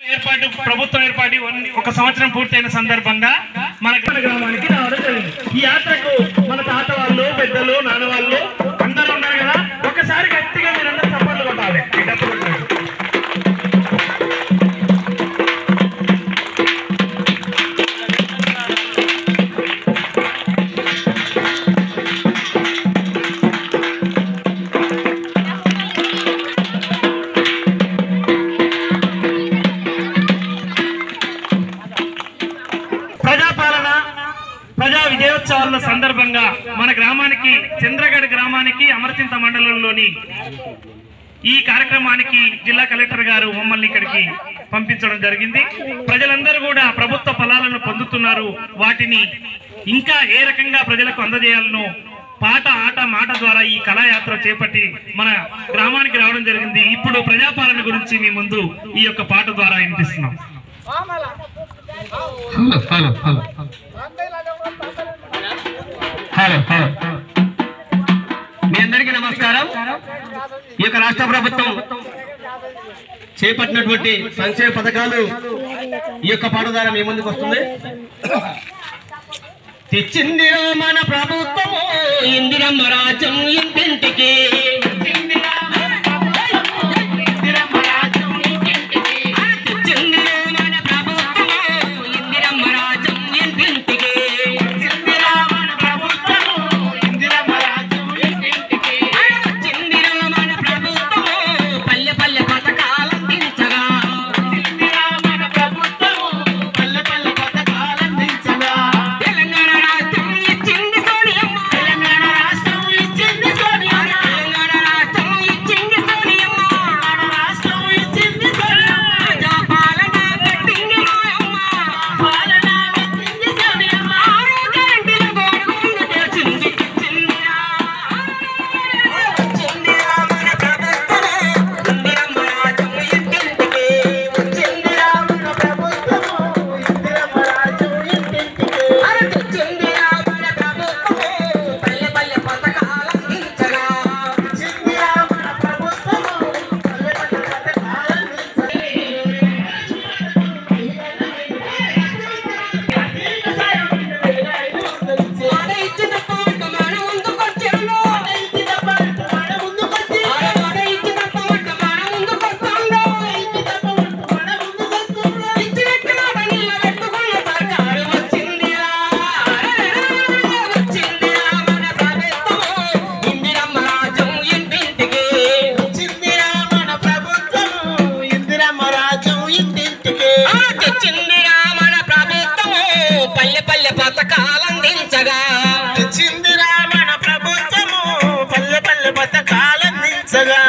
ప్రభుత్వం ఏర్పాటు ఒక సంవత్సరం పూర్తయిన సందర్భంగా మన గ్రామానికి రావడం జరిగింది. ఈ యాత్రకు మన తాత వాళ్ళు, పెద్దలు, నాన్న వాళ్ళు అందరూ ఉన్నారు కదా. ఒకసారి గట్టిగా మీరందరూ చప్పట్లు కొట్టాలి. ప్రజా విజయోత్సవాల సందర్భంగా మన గ్రామానికి, చంద్రగఢ్ గ్రామానికి, అమరచింత మండలంలోని ఈ కార్యక్రమానికి జిల్లా కలెక్టర్ గారు మమ్మల్ని ఇక్కడికి పంపించడం జరిగింది. ప్రజలందరూ కూడా ప్రభుత్వ ఫలాలను పొందుతున్నారు. వాటిని ఇంకా ఏ రకంగా ప్రజలకు అందజేయాలనో పాట, ఆట, మాట ద్వారా ఈ కళాయాత్ర చేపట్టి మన గ్రామానికి రావడం జరిగింది. ఇప్పుడు ప్రజాపాలన గురించి మీ ముందు ఈ యొక్క పాట ద్వారా వినిపిస్తున్నాం. మీ అందరికీ నమస్కారం. ఈ యొక్క రాష్ట్ర ప్రభుత్వం చేపట్టినటువంటి సంక్షేమ పథకాలు ఈ యొక్క పాట ద్వారా మీ ముందుకు వస్తుంది. తెచ్చింది మన ప్రభుత్వము ఇందిరమ్మ రాజ్యం ఇంటింటికి, తెచ్చిందిరా మన ప్రభుత్వము పల్లె పల్లె పథకాలందించగా.